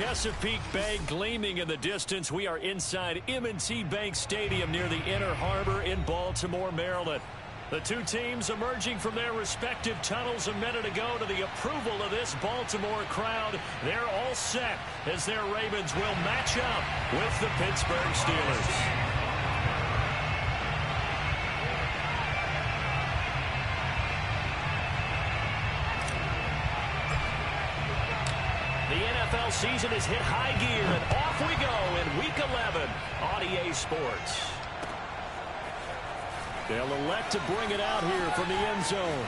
Chesapeake Bay gleaming in the distance. We are inside M&T Bank Stadium near the Inner Harbor in Baltimore, Maryland. The two teams emerging from their respective tunnels a minute ago to the approval of this Baltimore crowd. They're all set as their Ravens will match up with the Pittsburgh Steelers. The NFL season has hit high gear, and off we go in Week 11 on EA Sports. They'll elect to bring it out here from the end zone.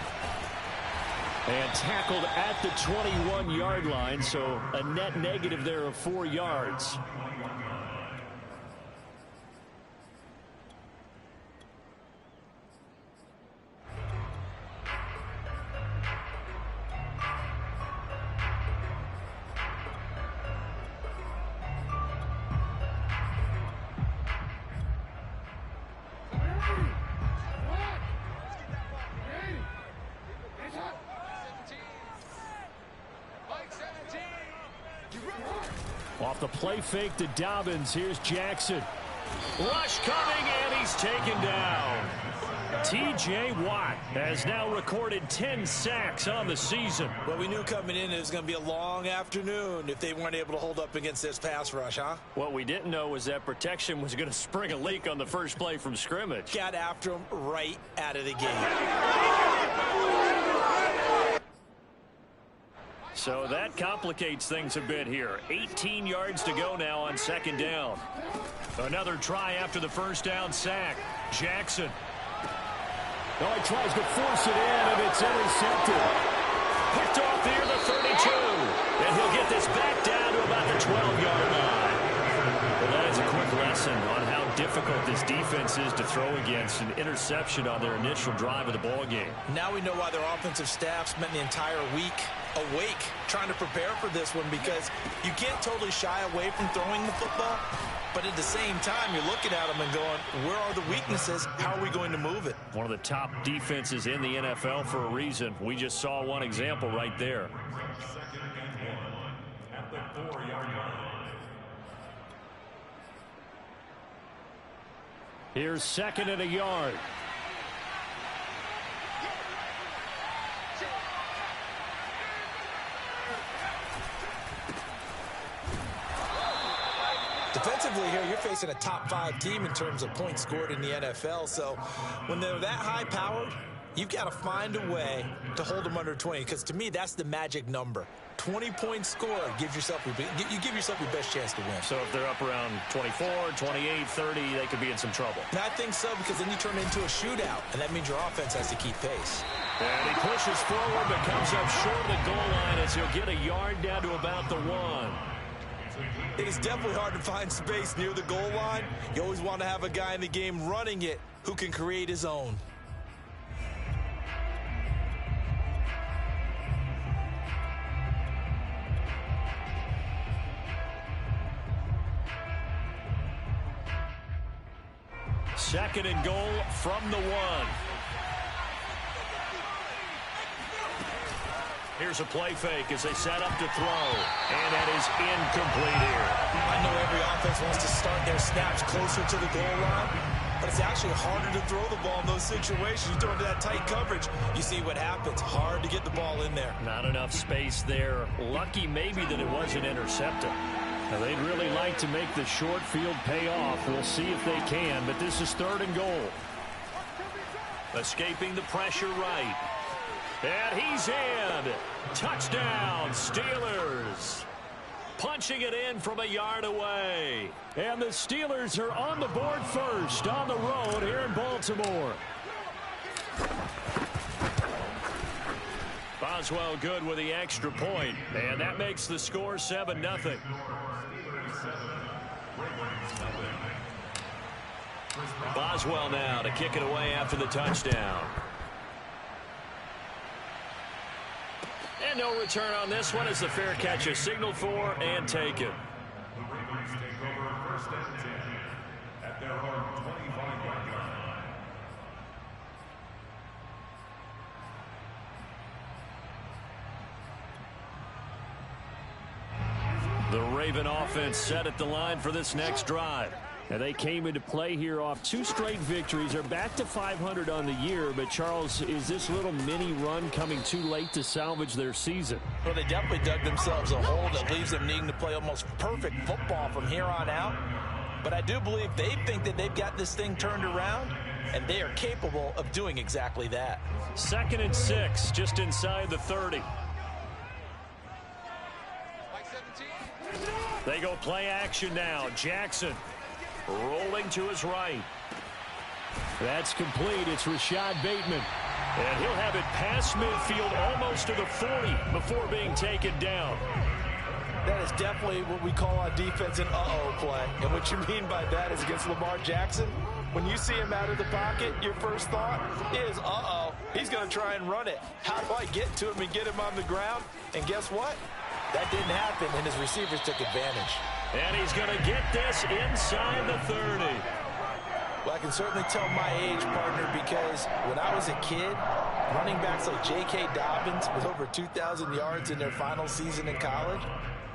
And tackled at the 21-yard line, so a net negative there of 4 yards. Off the play fake to Dobbins. Here's Jackson. Rush coming, and he's taken down. T.J. Watt has now recorded 10 sacks on the season. Well, we knew coming in it was going to be a long afternoon if they weren't able to hold up against this pass rush, huh? What we didn't know was that protection was going to spring a leak on the first play from scrimmage. Got after him right out of the gate. So that complicates things a bit here. 18 yards to go now on second down. Another try after the first down sack. Jackson. Oh, he tries to force it in, and it's intercepted. Picked off near the 32. And he'll get this back down to about the 12-yard line. Well, that is a quick lesson on how difficult this defense is to throw against. An interception on their initial drive of the ball game. Now we know why their offensive staff spent the entire week awake trying to prepare for this one, because you can't totally shy away from throwing the football, but at the same time you're looking at them and going, where are the weaknesses? How are we going to move it? One of the top defenses in the NFL for a reason. We just saw one example right there. At the 4-yard line. Here's second and a yard. Defensively here, you're facing a top 5 team in terms of points scored in the NFL. So when they're that high powered, you've got to find a way to hold them under 20, because to me, that's the magic number. 20 points scored gives yourself you give yourself your best chance to win. So if they're up around 24, 28, 30, they could be in some trouble. And I think so, because then you turn it into a shootout, and that means your offense has to keep pace. And he pushes forward, but comes up short of the goal line as he'll get a yard down to about the 1. It is definitely hard to find space near the goal line. You always want to have a guy in the game running it who can create his own. Second and goal from the 1. Here's a play fake as they set up to throw. And that is incomplete here. I know every offense wants to start their snaps closer to the goal line, but it's actually harder to throw the ball in those situations. You throw into that tight coverage, you see what happens. Hard to get the ball in there. Not enough space there. Lucky maybe that it wasn't intercepted. Now, they'd really like to make the short field pay off. We'll see if they can, but this is third and goal. Escaping the pressure right. And he's in. Touchdown, Steelers. Punching it in from a yard away. And the Steelers are on the board first on the road here in Baltimore. Boswell good with the extra point, and that makes the score 7-0. Boswell now to kick it away after the touchdown. And no return on this one as the fair catch is signaled for and taken. The Ravens take over first and 10 at their own 25-yard line. The Raven offense set at the line for this next drive. And they came into play here off 2 straight victories. They're back to 500 on the year. But, Charles, is this little mini run coming too late to salvage their season? Well, they definitely dug themselves a hole that leaves them needing to play almost perfect football from here on out. But I do believe they think that they've got this thing turned around, and they are capable of doing exactly that. 2nd and 6, just inside the 30. They go play action now. Jackson rolling to his right. That's complete. It's Rashad Bateman. And he'll have it past midfield almost to the 40 before being taken down. That is definitely what we call on defense an uh-oh play. And what you mean by that is against Lamar Jackson, when you see him out of the pocket, your first thought is, uh-oh, he's going to try and run it. How do I get to him and get him on the ground? And guess what? That didn't happen, and his receivers took advantage. And he's going to get this inside the 30. Well, I can certainly tell my age, partner, because when I was a kid, running backs like J.K. Dobbins with over 2,000 yards in their final season in college,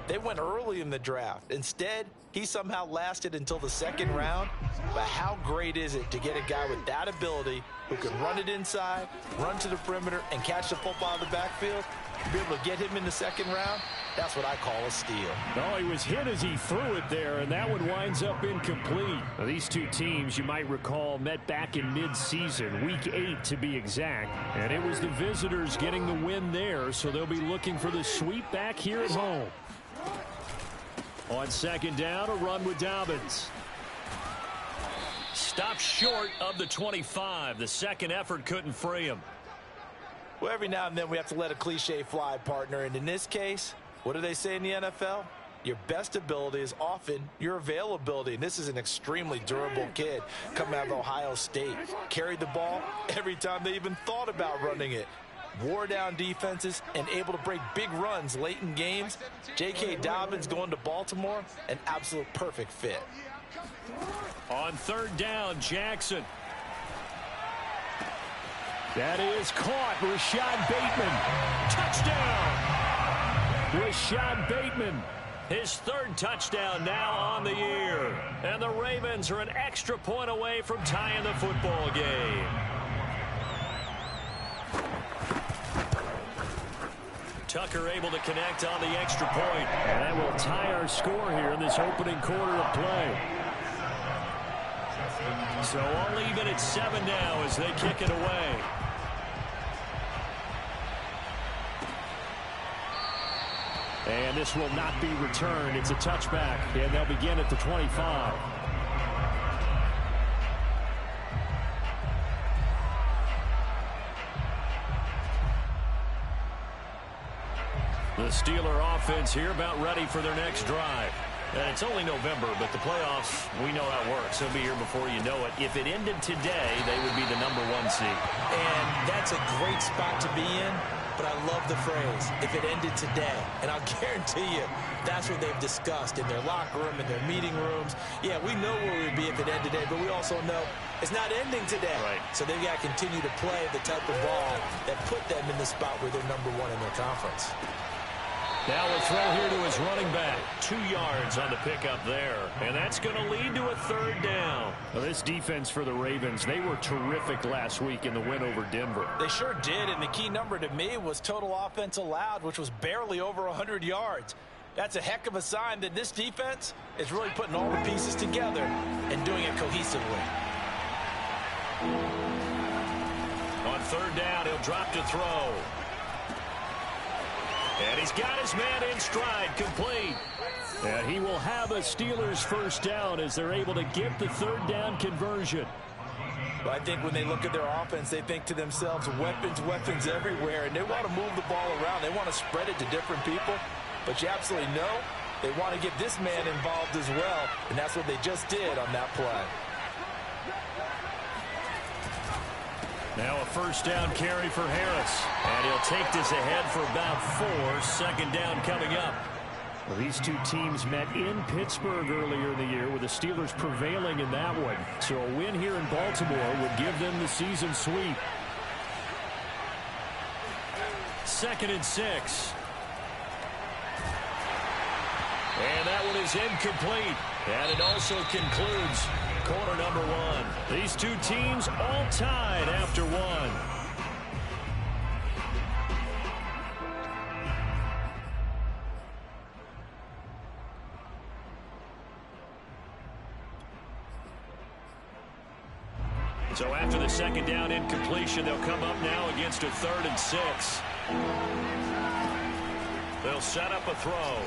they went early in the draft. Instead, he somehow lasted until the 2nd round. But how great is it to get a guy with that ability who can run it inside, run to the perimeter, and catch the football out of the backfield? Be able to get him in the 2nd round, that's what I call a steal. No, he was hit as he threw it there, and that one winds up incomplete. Now, these two teams, you might recall, met back in mid-season, week 8 to be exact. And it was the visitors getting the win there, so they'll be looking for the sweep back here at home. On 2nd down, a run with Dobbins. Stopped short of the 25. The second effort couldn't free him. Well, every now and then we have to let a cliche fly, partner. And in this case, what do they say in the NFL? Your best ability is often your availability. And this is an extremely durable kid coming out of Ohio State. Carried the ball every time they even thought about running it. Wore down defenses and able to break big runs late in games. J.K. Dobbins going to Baltimore, an absolute perfect fit. On 3rd down, Jackson. That is caught. Rashad Bateman. Touchdown. Rashad Bateman. His 3rd touchdown now on the year. And the Ravens are an extra point away from tying the football game. Tucker able to connect on the extra point. And that will tie our score here in this opening quarter of play. So all even at 7 now as they kick it away. And this will not be returned. It's a touchback, and they'll begin at the 25. The Steeler offense here about ready for their next drive. And it's only November, but the playoffs, we know how it works. They'll be here before you know it. If it ended today, they would be the #1 seed. And that's a great spot to be in, but I love the phrase, if it ended today. And I'll guarantee you, that's what they've discussed in their locker room, in their meeting rooms. Yeah, we know where we'd be if it ended today, but we also know it's not ending today. Right. So they've got to continue to play the type of ball that put them in the spot where they're #1 in their conference. Now a throw here to his running back. 2 yards on the pickup there. And that's going to lead to a 3rd down. Well, this defense for the Ravens, they were terrific last week in the win over Denver. They sure did, and the key number to me was total offense allowed, which was barely over 100 yards. That's a heck of a sign that this defense is really putting all the pieces together and doing it cohesively. On 3rd down, he'll drop to throw. And he's got his man in stride, complete. And he will have a Steelers 1st down as they're able to get the 3rd down conversion. But I think when they look at their offense, they think to themselves, weapons, weapons everywhere. And they want to move the ball around. They want to spread it to different people. But you absolutely know they want to get this man involved as well. And that's what they just did on that play. Now a 1st down carry for Harris. And he'll take this ahead for about 4. 2nd down coming up. Well, these two teams met in Pittsburgh earlier in the year with the Steelers prevailing in that one. So a win here in Baltimore would give them the season sweep. 2nd and 6. And that one is incomplete. And it also concludes quarter number one. These two teams all tied after one. So after the second down incompletion, they'll come up now against a 3rd and 6. They'll set up a throw.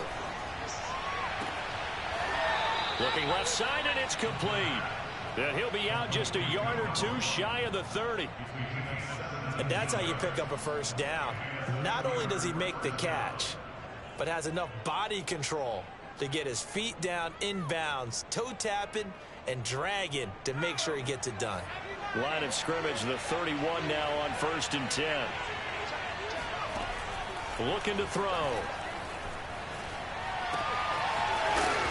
Looking left side, and it's complete. And he'll be out just a yard or two shy of the 30. And that's how you pick up a first down. Not only does he make the catch, but has enough body control to get his feet down inbounds, toe tapping and dragging to make sure he gets it done. Line of scrimmage, the 31 now on 1st and 10. Looking to throw.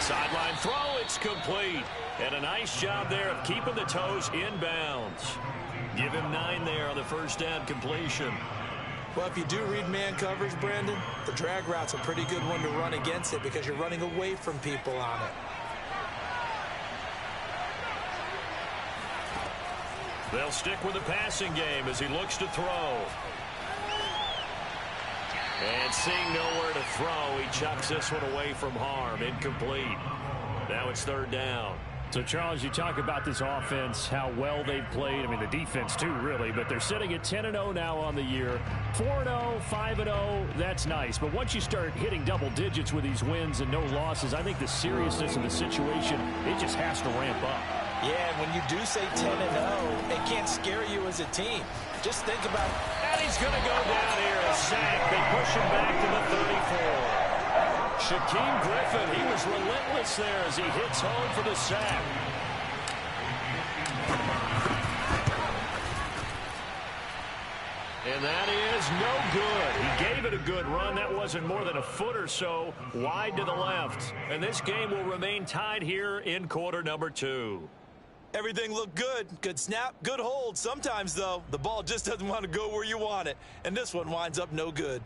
Sideline throw, it's complete. And a nice job there of keeping the toes inbounds. Give him 9 there on the first down completion. Well, if you do read man coverage, Brandon, the drag route's a pretty good one to run against it because you're running away from people on it. They'll stick with the passing game as he looks to throw. And seeing nowhere to throw, he chucks this one away from harm. Incomplete. Now it's 3rd down. So, Charles, you talk about this offense, how well they've played. I mean, the defense, too, really. But they're sitting at 10-0 now on the year. 4-0, 5-0, that's nice. But once you start hitting double digits with these wins and no losses, I think the seriousness of the situation, it just has to ramp up. Yeah, and when you do say 10-0, it can't scare you as a team. Just think about it. And he's going to go down here, a sack. They push him back to the 34. Shaquem Griffin, he was relentless there as he hits home for the sack. And that is no good. He gave it a good run. That wasn't more than a foot or so wide to the left. And this game will remain tied here in quarter number 2. Everything looked good. Good snap, good hold. Sometimes, though, the ball just doesn't want to go where you want it. And this one winds up no good.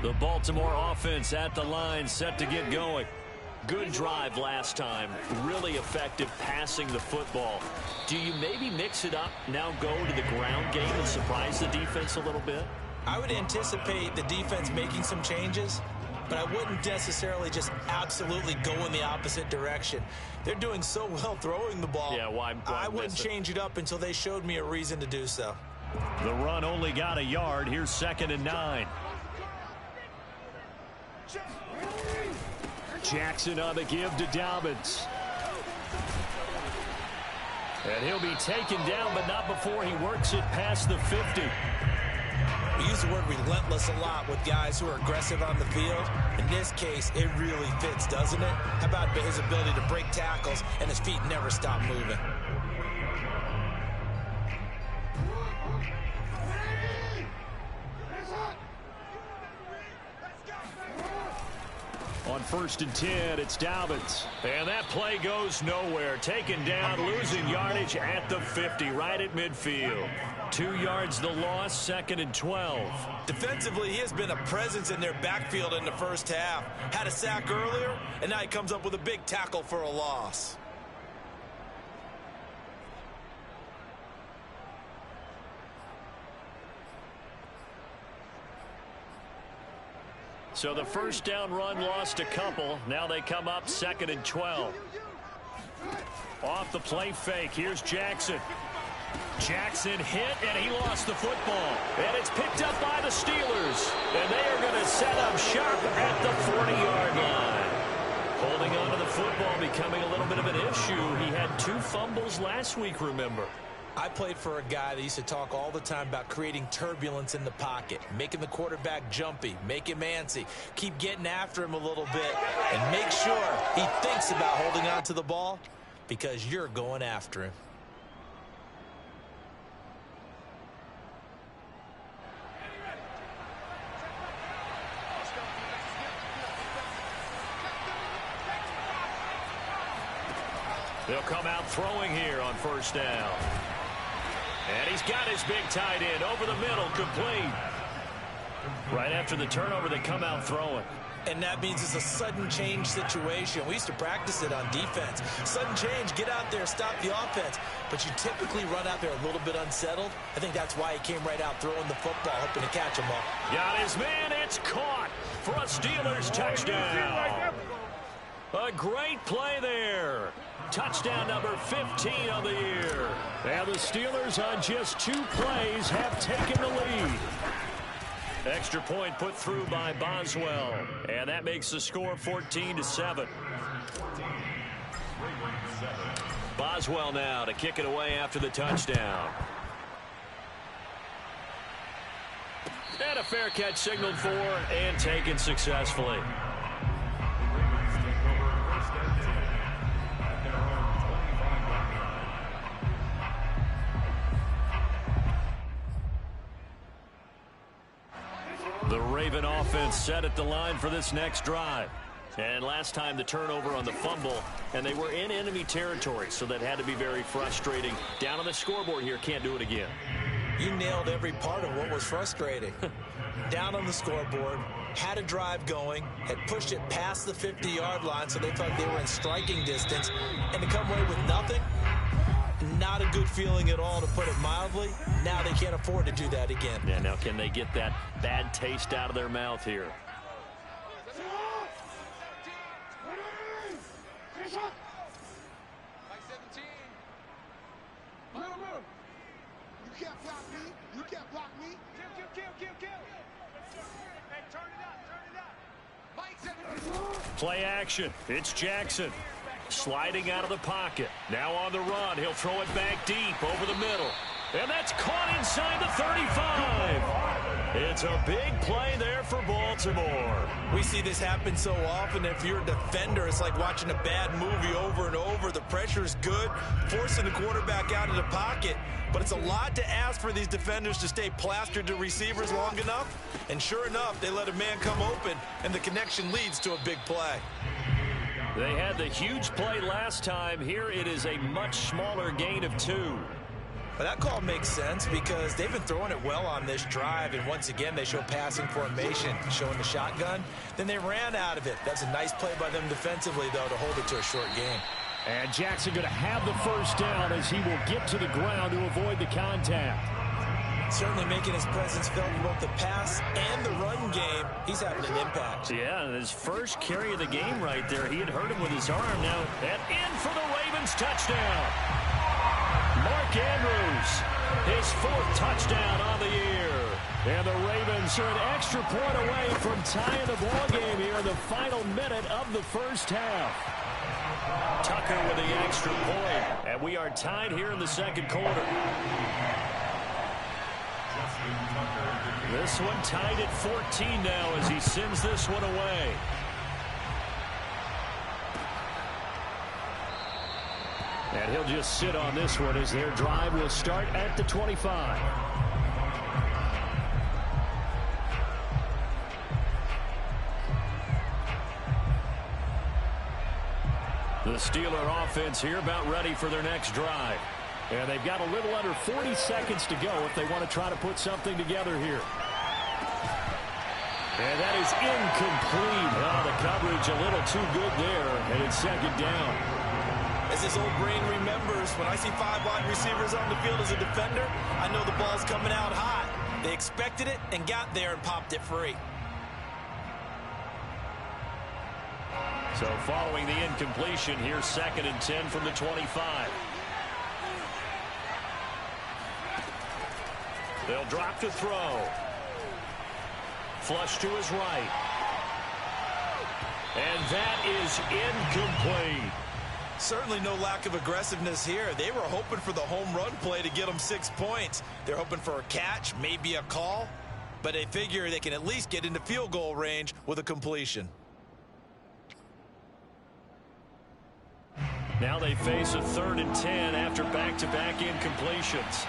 The Baltimore offense at the line, set to get going. Good drive last time. Really effective passing the football. Do you maybe mix it up, now go to the ground game and surprise the defense a little bit? I would anticipate the defense making some changes, but I wouldn't necessarily just absolutely go in the opposite direction. They're doing so well throwing the ball. Yeah, why I wouldn't change it up until they showed me a reason to do so. The run only got a yard. Here's 2nd and 9. Jackson on the give to Dobbins. And he'll be taken down, but not before he works it past the 50. We use the word relentless a lot with guys who are aggressive on the field. In this case, it really fits, doesn't it? How about his ability to break tackles and his feet never stop moving? On 1st and 10, it's Dobbins. And that play goes nowhere. Taken down, losing yardage at the 50, right at midfield. 2 yards the loss, 2nd and 12. Defensively, he has been a presence in their backfield in the first half. Had a sack earlier, and now he comes up with a big tackle for a loss. So the first down run lost a couple. Now they come up 2nd and 12. Off the play fake. Here's Jackson. Jackson hit, and he lost the football. And it's picked up by the Steelers. And they are going to set up shop at the 40-yard line. Holding on to the football becoming a little bit of an issue. He had 2 fumbles last week, remember. I played for a guy that used to talk all the time about creating turbulence in the pocket, making the quarterback jumpy, make him antsy, keep getting after him a little bit, and make sure he thinks about holding on to the ball because you're going after him. They'll come out throwing here on 1st down. And he's got his big tight end over the middle, complete. Right after the turnover, they come out throwing. And that means it's a sudden change situation. We used to practice it on defense. Sudden change, get out there, stop the offense. But you typically run out there a little bit unsettled. I think that's why he came right out throwing the football, hoping to catch him up. Got his man, it's caught for a Steelers touchdown. A great play there. Touchdown number 15 of the year. And the Steelers on just 2 plays have taken the lead. Extra point put through by Boswell. And that makes the score 14-7. Boswell now to kick it away after the touchdown. And a fair catch signaled for and taken successfully. The Raven offense set at the line for this next drive. And last time the turnover on the fumble, and they were in enemy territory, so that had to be very frustrating. Down on the scoreboard here, can't do it again. You nailed every part of what was frustrating. Down on the scoreboard, had a drive going, had pushed it past the 50-yard line, so they thought they were in striking distance, and to come away with nothing, not a good feeling at all, to put it mildly. Now they can't afford to do that again. Yeah, now can they get that bad taste out of their mouth here? You can't block me. You can't block me. Kill. Hey, turn it up. Play action. It's Jackson. Sliding out of the pocket. Now on the run. He'll throw it back deep over the middle. And that's caught inside the 35. It's a big play there for Baltimore. We see this happen so often. If you're a defender, it's like watching a bad movie over and over. The pressure is good, forcing the quarterback out of the pocket. But it's a lot to ask for these defenders to stay plastered to receivers long enough. And sure enough, they let a man come open, and the connection leads to a big play. They had the huge play last time. Here it is a much smaller gain of 2. But that call makes sense because they've been throwing it well on this drive, and once again they show passing formation, showing the shotgun. Then they ran out of it. That's a nice play by them defensively, though, to hold it to a short game. And Jackson going to have the first down as he will get to the ground to avoid the contact. Certainly making his presence felt in both the pass and the run game. He's having an impact. Yeah, and his first carry of the game right there. He had hurt him with his arm. Now, and in for the Ravens touchdown. Mark Andrews, his 4th touchdown on the year. And the Ravens are an extra point away from tying the ball game here in the final minute of the first half. Tucker with the extra point, and we are tied here in the second quarter. This one tied at 14 now as he sends this one away. And he'll just sit on this one as their drive will start at the 25. The Steeler offense here about ready for their next drive. And they've got a little under 40 seconds to go if they want to try to put something together here. And that is incomplete. Oh, the coverage a little too good there, and it's second down. As his old brain remembers, when I see 5 wide receivers on the field as a defender, I know the ball's coming out hot. They expected it and got there and popped it free. So following the incompletion, here's 2nd and 10 from the 25. They'll drop to throw. Flush to his right. And that is incomplete. Certainly no lack of aggressiveness here. They were hoping for the home run play to get them 6 points. They're hoping for a catch, maybe a call, but they figure they can at least get into field goal range with a completion. Now they face a 3rd and 10 after back-to-back incompletions.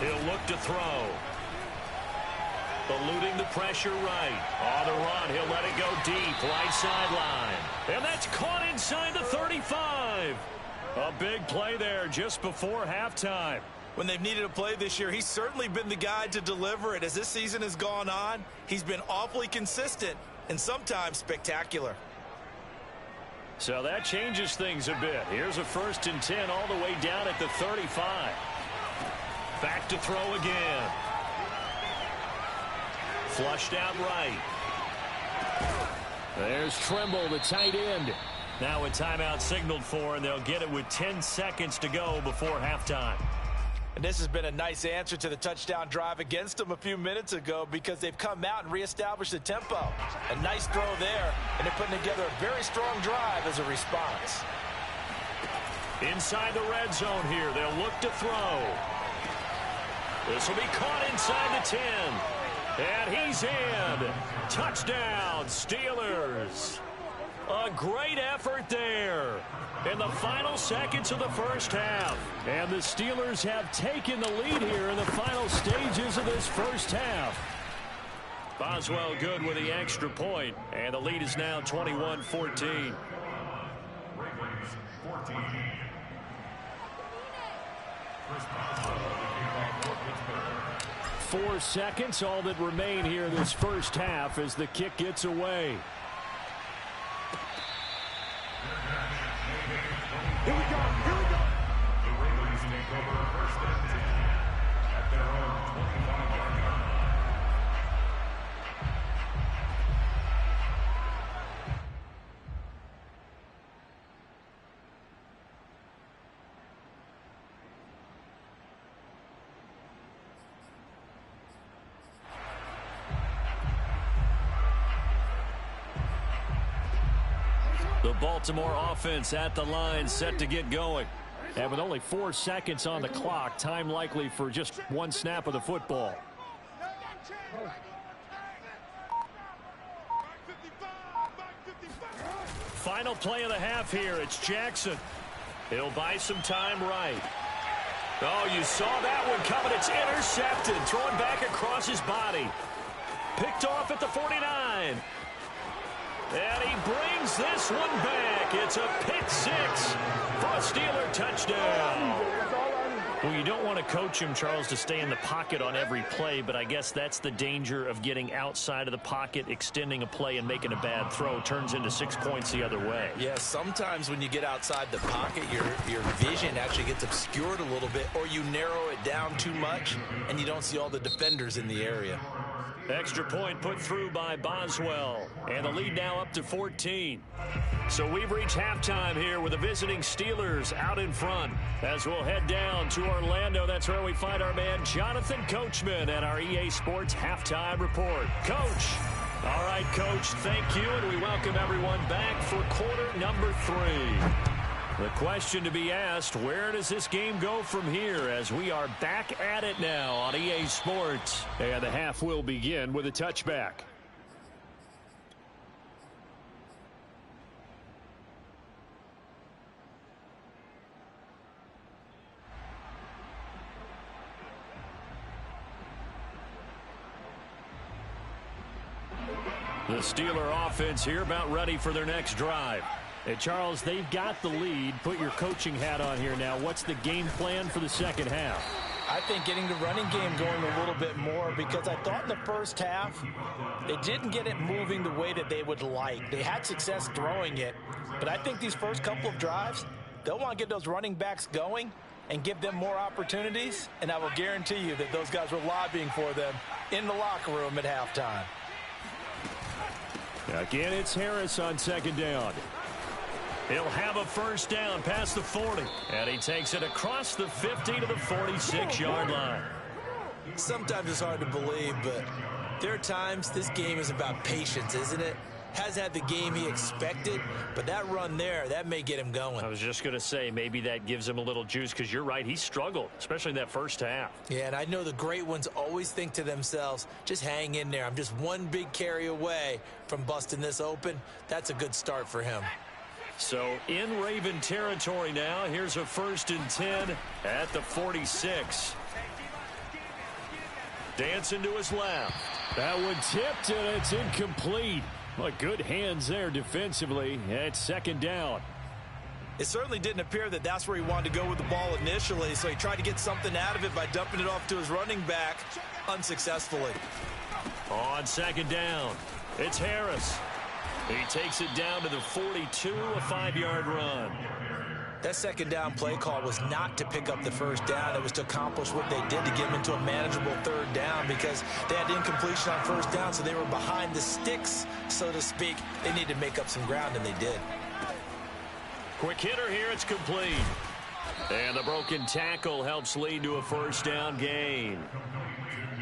He'll look to throw. Eluding the pressure right. On the run, he'll let it go deep, right sideline. And that's caught inside the 35. A big play there just before halftime. When they've needed a play this year, he's certainly been the guy to deliver it. As this season has gone on, he's been awfully consistent and sometimes spectacular. So that changes things a bit. Here's a 1st and 10 all the way down at the 35. Back to throw again. Flushed out right. There's Trimble, the tight end. Now a timeout signaled for, and they'll get it with 10 seconds to go before halftime. And this has been a nice answer to the touchdown drive against them a few minutes ago because they've come out and reestablished the tempo. A nice throw there, and they're putting together a very strong drive as a response. Inside the red zone here, they'll look to throw. This will be caught inside the 10. And he's in. Touchdown, Steelers. A great effort there in the final seconds of the first half. And the Steelers have taken the lead here in the final stages of this first half. Boswell good with the extra point, and the lead is now 21-14. 4 seconds, all that remain here in this first half as the kick gets away. Here we go. Here we go. The Ravens take over 1st and 10 at their own 25-yard line. The Baltimore offense at the line, set to get going. And with only 4 seconds on the clock, time likely for just one snap of the football. Final play of the half here. It's Jackson. He'll buy some time right. Oh, you saw that one coming. It's intercepted. Thrown back across his body. Picked off at the 49. And he brings this one back. It's a pick six for a Steeler touchdown. Well, you don't want to coach him, Charles, to stay in the pocket on every play, but I guess that's the danger of getting outside of the pocket, extending a play, and making a bad throw. Turns into 6 points the other way. Yeah, sometimes when you get outside the pocket, your vision actually gets obscured a little bit, or you narrow it down too much, and you don't see all the defenders in the area. Extra point put through by Boswell. And the lead now up to 14. So we've reached halftime here with the visiting Steelers out in front. As we'll head down to Orlando, that's where we find our man Jonathan Coachman at our EA Sports Halftime Report. Coach. All right, Coach, thank you, and we welcome everyone back for quarter number 3. The question to be asked, where does this game go from here as we are back at it now on EA Sports? And the half will begin with a touchback. The Steeler offense here about ready for their next drive. Hey, Charles, they've got the lead. Put your coaching hat on here now. What's the game plan for the second half? I think getting the running game going a little bit more because I thought in the first half they didn't get it moving the way that they would like. They had success throwing it, but I think these first couple of drives, they'll want to get those running backs going and give them more opportunities, and I will guarantee you that those guys were lobbying for them in the locker room at halftime. Again, it's Harris on second down. He'll have a first down past the 40. And he takes it across the 50 to the 46-yard line. Sometimes it's hard to believe, but there are times this game is about patience, isn't it? Has had the game he expected, but that run there, that may get him going. I was just going to say, maybe that gives him a little juice, because you're right, he struggled, especially in that first half. Yeah, and I know the great ones always think to themselves, just hang in there. I'm just one big carry away from busting this open. That's a good start for him. So in Raven territory now, here's a 1st and 10 at the 46. Dancing to his left. That one tipped, and it's incomplete. Well, good hands there defensively. It's second down. It certainly didn't appear that that's where he wanted to go with the ball initially, so he tried to get something out of it by dumping it off to his running back unsuccessfully. On second down, it's Harris. He takes it down to the 42, a 5-yard run. That second down play call was not to pick up the first down. It was to accomplish what they did to get him into a manageable third down because they had incompletion on first down, so they were behind the sticks, so to speak. They needed to make up some ground, and they did. Quick hitter here, it's complete. And the broken tackle helps lead to a first down gain.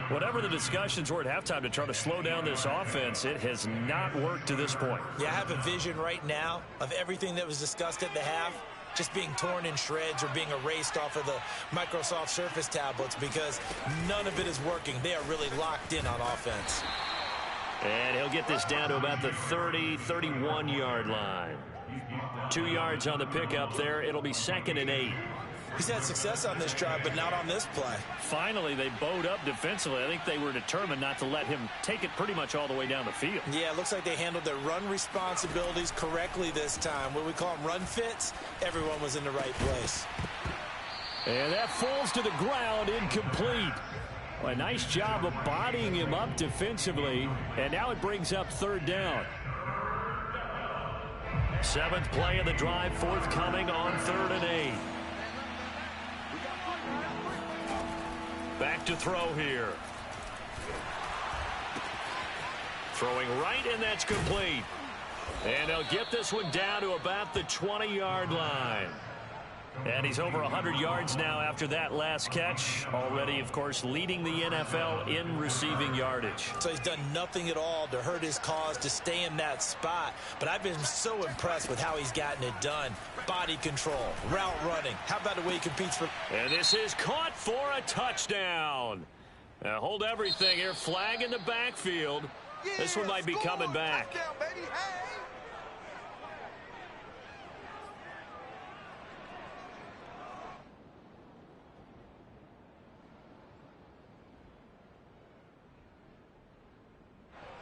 Whatever the discussions were at halftime to try to slow down this offense, it has not worked to this point. Yeah, I have a vision right now of everything that was discussed at the half just being torn in shreds or being erased off of the Microsoft Surface tablets because none of it is working. They are really locked in on offense. And he'll get this down to about the 30, 31-yard line. 2 yards on the pickup there. It'll be 2nd and 8. He's had success on this drive, but not on this play. Finally, they bowed up defensively. I think they were determined not to let him take it pretty much all the way down the field. Yeah, it looks like they handled their run responsibilities correctly this time. What we call them run fits, everyone was in the right place. And that falls to the ground, incomplete. Well, a nice job of bodying him up defensively, and now it brings up third down. 7th play of the drive, forthcoming on 3rd and 8. Back to throw here. Throwing right, and that's complete. And they'll get this one down to about the 20-yard line. And he's over 100 yards now after that last catch. Already, of course, leading the NFL in receiving yardage. So he's done nothing at all to hurt his cause, to stay in that spot. But I've been so impressed with how he's gotten it done. Body control, route running. How about the way he competes for... And this is caught for a touchdown. Now hold everything here. Flag in the backfield. This one might be coming back. Touchdown, baby. Hey.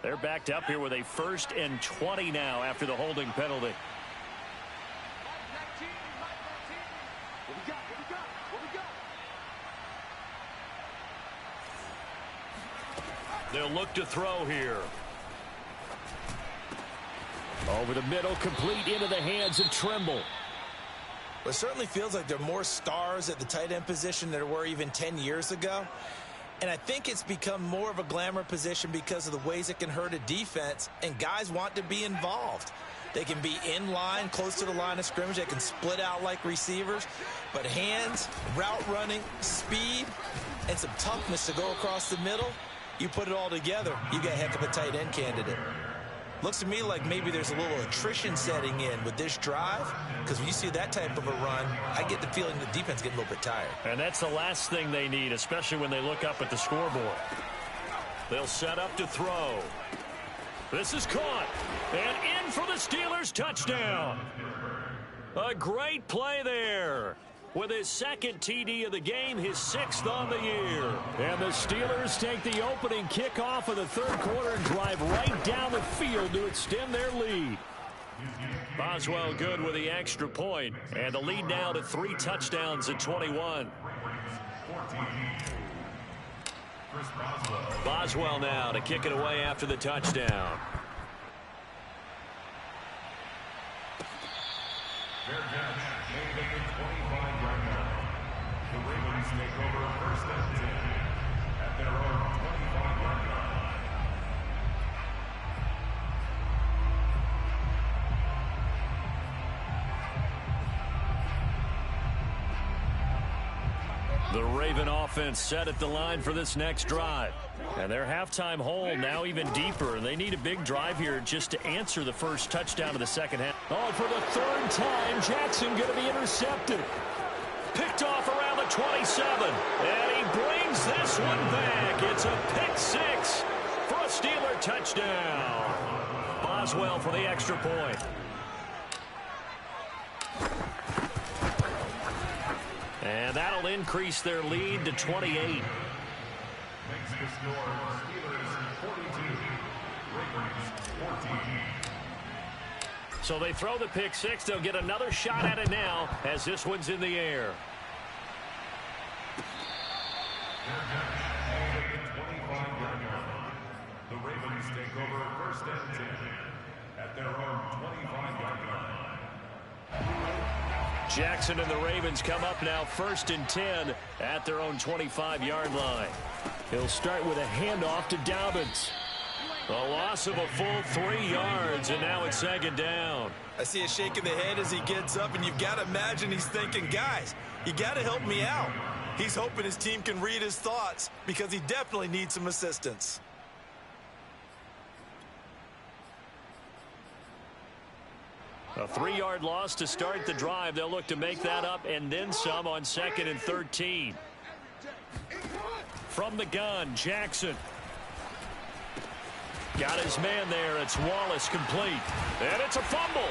They're backed up here with a 1st and 20 now after the holding penalty. They'll look to throw here. Over the middle, complete into the hands of Trimble. It certainly feels like there are more stars at the tight end position than there were even 10 years ago. And I think it's become more of a glamour position because of the ways it can hurt a defense, and guys want to be involved. They can be in line, close to the line of scrimmage. They can split out like receivers. But hands, route running, speed, and some toughness to go across the middle, you put it all together, you got a heck of a tight end candidate. Looks to me like maybe there's a little attrition setting in with this drive, because when you see that type of a run, I get the feeling the defense getting a little bit tired. And that's the last thing they need, especially when they look up at the scoreboard. They'll set up to throw. This is caught. And in for the Steelers touchdown. A great play there. With his 2nd TD of the game, his 6th on the year. And the Steelers take the opening kickoff of the 3rd quarter and drive right down the field to extend their lead. Boswell good with the extra point. And the lead now to 3 touchdowns at 21. Boswell now to kick it away after the touchdown. Fair catch. Made at the 25-yard line. The Ravens take over 1st and 10 at their own 25-yard line. The Raven offense set at the line for this next drive. And their halftime hole now even deeper. And they need a big drive here just to answer the first touchdown of the second half. Oh, for the 3rd time, Jackson going to be intercepted. Picked off around the 27. And he brings this one back. It's a pick 6 for a Steeler touchdown. Boswell for the extra point. And that'll increase their lead to 28. Makes the score Steelers 42, Ravens 14. So they throw the pick six. They'll get another shot at it now as this one's in the air. The Ravens take over first and 10 at their own 25-yard line. Jackson and the Ravens come up now first and 10 at their own 25-yard line. He'll start with a handoff to Dobbins. A loss of a full 3 yards, and now it's second down. I see a shake of the head as he gets up, and you've got to imagine he's thinking, guys, you got to help me out. He's hoping his team can read his thoughts because he definitely needs some assistance. A 3-yard loss to start the drive. They'll look to make that up and then some on 2nd and 13. From the gun, Jackson. Got his man there. It's Wallace complete. And it's a fumble.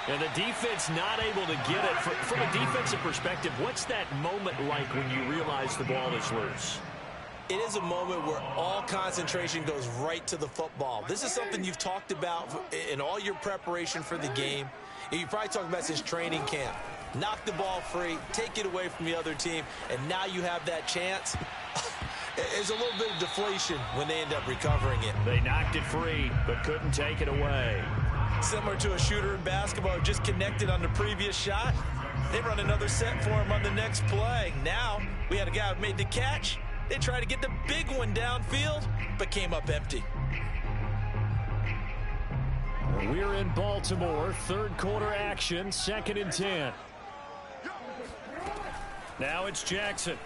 And the defense not able to get it. From a defensive perspective, what's that moment like when you realize the ball is loose? It is a moment where all concentration goes right to the football. This is something you've talked about in all your preparation for the game. And you probably talked about since training camp. Knock the ball free, take it away from the other team, and now you have that chance. There's a little bit of deflation when they end up recovering it. They knocked it free, but couldn't take it away. Similar to a shooter in basketball who just connected on the previous shot. They run another set for him on the next play. Now, we had a guy who made the catch. They tried to get the big one downfield, but came up empty. We're in Baltimore. Third quarter action, 2nd and 10. Now it's Jackson.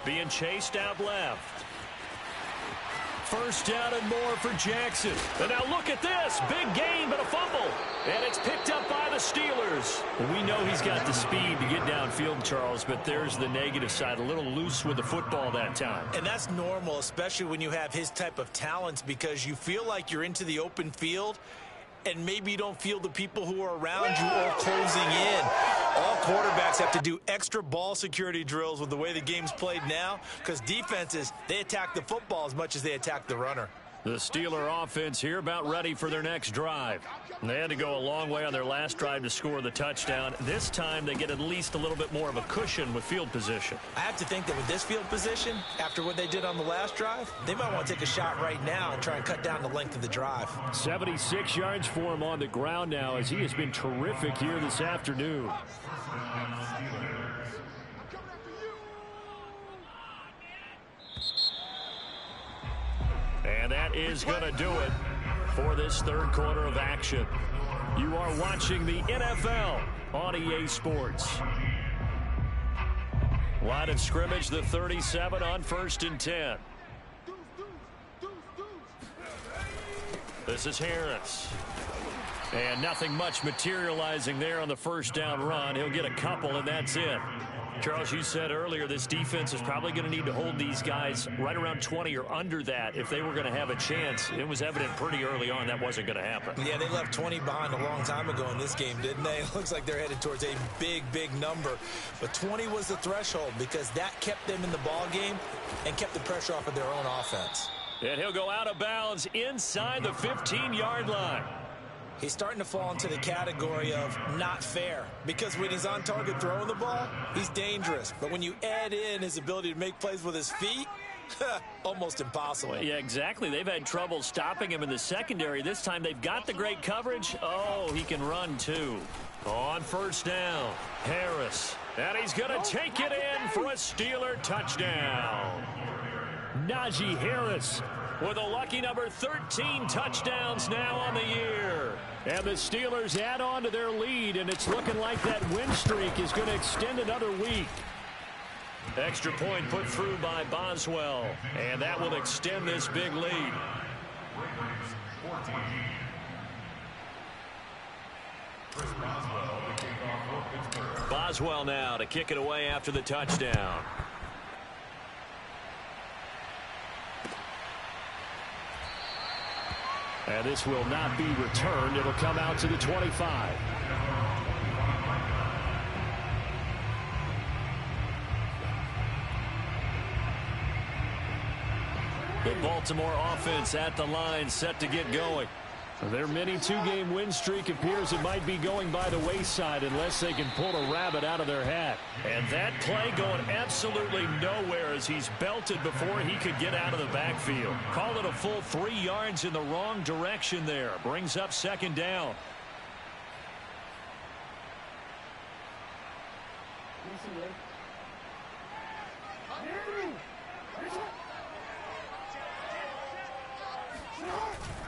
Being chased out left. First down and more for Jackson. And now look at this. Big gain, but a fumble. And it's picked up by the Steelers. We know he's got the speed to get downfield, Charles, but there's the negative side. A little loose with the football that time. And that's normal, especially when you have his type of talents, because you feel like you're into the open field and maybe you don't feel the people who are around you or closing in. All quarterbacks have to do extra ball security drills with the way the game's played now, because defenses, they attack the football as much as they attack the runner. The Steeler offense here about ready for their next drive. They had to go a long way on their last drive to score the touchdown. This time they get at least a little bit more of a cushion with field position. I have to think that with this field position, after what they did on the last drive, they might want to take a shot right now and try and cut down the length of the drive. 76 yards for him on the ground now as he has been terrific here this afternoon. And that is going to do it for this third quarter of action. You are watching the NFL on EA Sports. Line of scrimmage, the 37 on 1st and 10. This is Harris. And nothing much materializing there on the first down run. He'll get a couple, and that's it. Charles, you said earlier this defense is probably going to need to hold these guys right around 20 or under that if they were going to have a chance. It was evident pretty early on that wasn't going to happen. Yeah, they left 20 behind a long time ago in this game, didn't they? It looks like they're headed towards a big, big number. But 20 was the threshold because that kept them in the ball game and kept the pressure off of their own offense. And he'll go out of bounds inside the 15-yard line. He's starting to fall into the category of not fair, because when he's on target throwing the ball, he's dangerous. But when you add in his ability to make plays with his feet, almost impossible. Yeah, exactly. They've had trouble stopping him in the secondary. This time they've got the great coverage. Oh, he can run too. On first down, Harris. And he's going to take it in for a Steeler touchdown. Najee Harris with a lucky number 13 touchdowns now on the year. And the Steelers add on to their lead, and it's looking like that win streak is going to extend another week. Extra point put through by Boswell, and that will extend this big lead. Boswell now to kick it away after the touchdown. And this will not be returned. It'll come out to the 25. The Baltimore offense at the line, set to get going. Their mini two-game win streak appears it might be going by the wayside unless they can pull a rabbit out of their hat. And that play going absolutely nowhere as he's belted before he could get out of the backfield. Call it a full 3 yards in the wrong direction there. Brings up second down.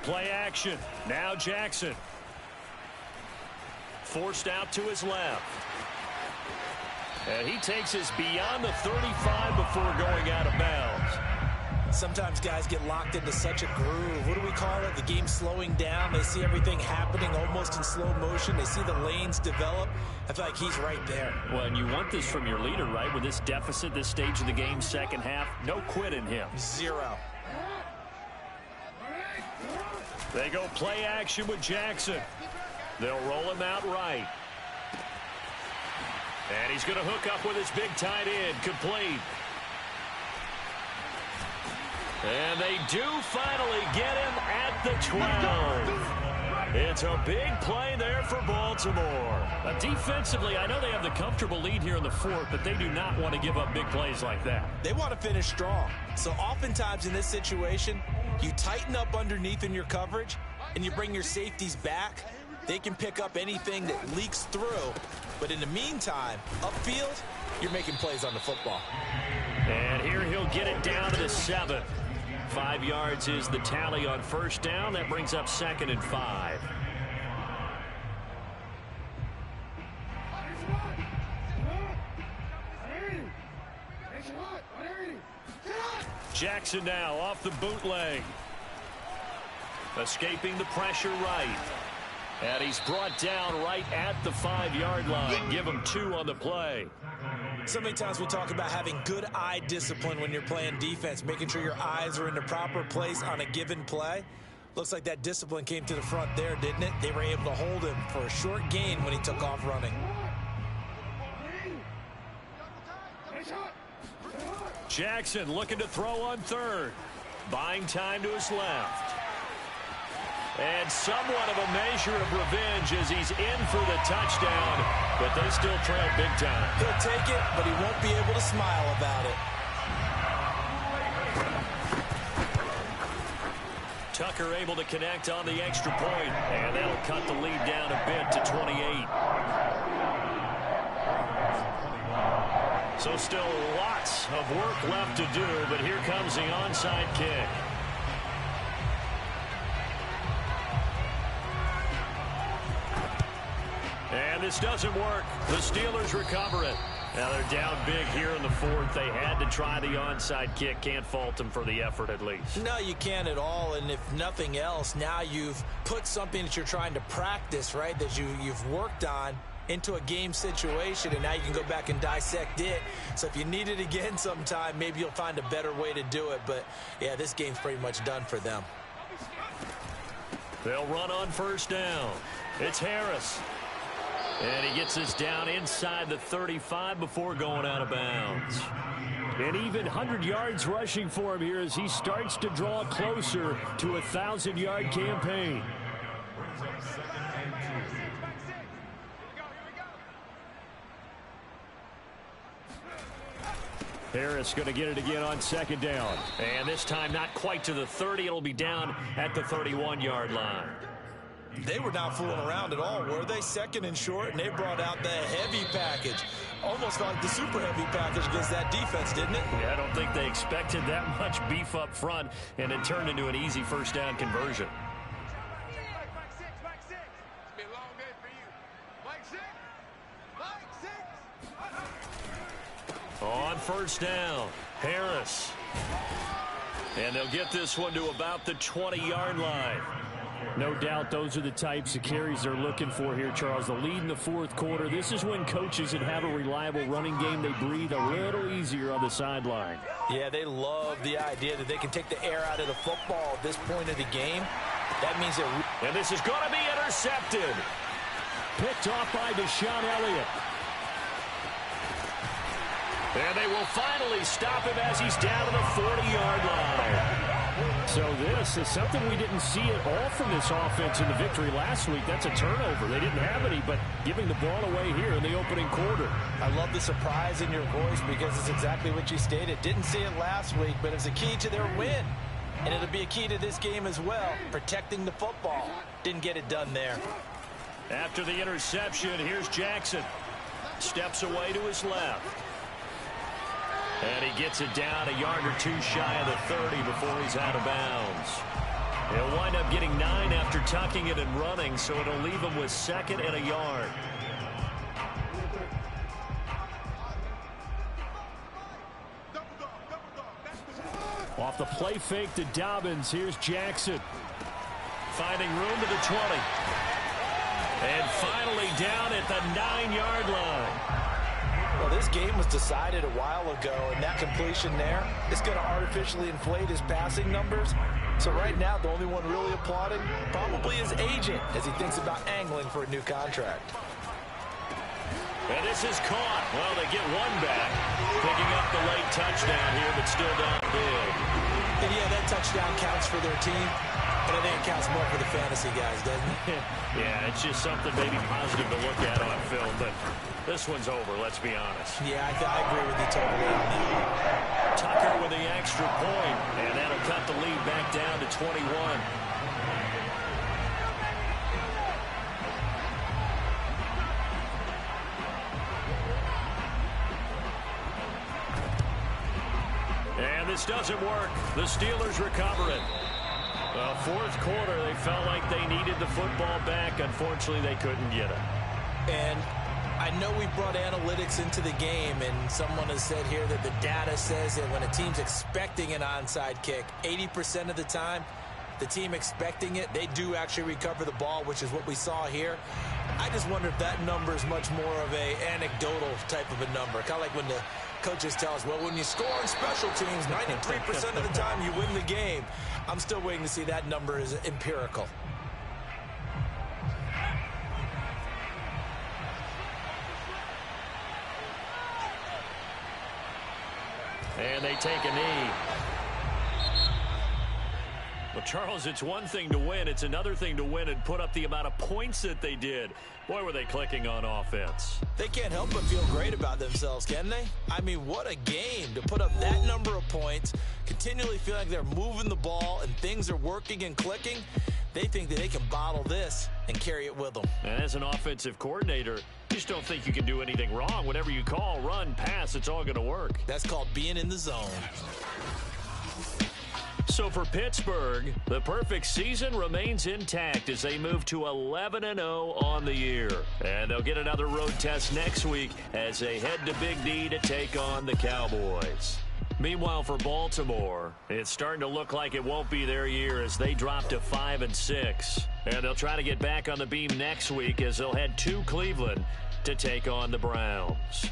Play action. Now Jackson. Forced out to his left. And he takes us beyond the 35 before going out of bounds. Sometimes guys get locked into such a groove. What do we call it? The game's slowing down. They see everything happening almost in slow motion. They see the lanes develop. I feel like he's right there. Well, and you want this from your leader, right? With this deficit, this stage of the game, second half, no quit in him. 0. They go play action with Jackson. They'll roll him out right. And he's going to hook up with his big tight end. Complete. And they do finally get him at the 12. It's a big play there for Baltimore. Defensively, I know they have the comfortable lead here in the fourth, but they do not want to give up big plays like that. They want to finish strong. So oftentimes in this situation, you tighten up underneath in your coverage, and you bring your safeties back. They can pick up anything that leaks through. But in the meantime, upfield, you're making plays on the football. And here he'll get it down to the 7. 5 yards is the tally on first down. That brings up 2nd and 5. Jackson now off the bootleg. Escaping the pressure right. And he's brought down right at the 5-yard line. Give him 2 on the play. So many times we talk about having good eye discipline when you're playing defense, making sure your eyes are in the proper place on a given play. Looks like that discipline came to the front there, didn't it? They were able to hold him for a short gain when he took off running. Jackson looking to throw on 3rd. Buying time to his left. And somewhat of a measure of revenge as he's in for the touchdown, but they still trail big time. He'll take it, but he won't be able to smile about it. Tucker able to connect on the extra point, and that'll cut the lead down a bit to 28. So still lots of work left to do, but here comes the onside kick. And this doesn't work. The Steelers recover it. Now they're down big here in the fourth. They had to try the onside kick. Can't fault them for the effort at least. No, you can't at all. And if nothing else, now you've put something that you're trying to practice, right, that you've worked on into a game situation, and now you can go back and dissect it. So if you need it again sometime, maybe you'll find a better way to do it. But, yeah, this game's pretty much done for them. They'll run on first down. It's Harris. And he gets us down inside the 35 before going out of bounds. And even 100 yards rushing for him here as he starts to draw closer to a 1,000-yard campaign. Harris going to get it again on second down. And this time not quite to the 30. It'll be down at the 31-yard line. They were not fooling around at all, were they? 2nd and short, and they brought out the heavy package. Almost like the super heavy package against that defense, didn't it? Yeah, I don't think they expected that much beef up front, and it turned into an easy first down conversion. On first down, Harris. And they'll get this one to about the 20-yard line. No doubt those are the types of carries they're looking for here, Charles. The lead in the fourth quarter. This is when coaches that have a reliable running game, they breathe a little easier on the sideline. Yeah, they love the idea that they can take the air out of the football at this point of the game. That means that... And this is going to be intercepted. Picked off by Deshaun Elliott. And they will finally stop him as he's down to the 40-yard line. So this is something we didn't see at all from this offense in the victory last week. That's a turnover. They didn't have any, but giving the ball away here in the opening quarter. I love the surprise in your voice because it's exactly what you stated. Didn't see it last week, but it was a key to their win. And it'll be a key to this game as well, protecting the football. Didn't get it done there. After the interception, here's Jackson. Steps away to his left. And he gets it down a yard or two shy of the 30 before he's out of bounds. He'll wind up getting 9 after tucking it and running, so it'll leave him with 2nd and a yard. Off the play fake to Dobbins. Here's Jackson. Finding room to the 20. And finally down at the 9-yard line. Well, this game was decided a while ago, and that completion there is going to artificially inflate his passing numbers. So right now, the only one really applauding probably his agent as he thinks about angling for a new contract. And this is caught. Well, they get one back. Picking up the late touchdown here, but still down big. And yeah, that touchdown counts for their team, but I think it counts more for the fantasy guys, doesn't it? Yeah, it's just something maybe positive to look at on film, but this one's over, let's be honest. Yeah, I agree with you totally on that. Tucker with the extra point, and that'll cut the lead back down to 21. And this doesn't work. The Steelers recover it. Well, fourth quarter, they felt like they needed the football back. Unfortunately, they couldn't get it. And I know we brought analytics into the game, and someone has said here that the data says that when a team's expecting an onside kick, 80% of the time, the team expecting it, they do actually recover the ball, which is what we saw here. I just wonder if that number is much more of a anecdotal type of a number. Kind of like when the coaches tell us, well, when you score on special teams, 93% of the time you win the game. I'm still waiting to see that number is empirical. And they take a knee. Well, Charles, it's one thing to win. It's another thing to win and put up the amount of points that they did. Boy, were they clicking on offense. They can't help but feel great about themselves, can they? I mean, what a game to put up that number of points, continually feel like they're moving the ball and things are working and clicking. They think that they can bottle this and carry it with them. And as an offensive coordinator, you just don't think you can do anything wrong. Whatever you call, run, pass, it's all going to work. That's called being in the zone. So for Pittsburgh, the perfect season remains intact as they move to 11-0 on the year. And they'll get another road test next week as they head to Big D to take on the Cowboys. Meanwhile, for Baltimore, it's starting to look like it won't be their year as they drop to 5-6. And they'll try to get back on the beam next week as they'll head to Cleveland to take on the Browns.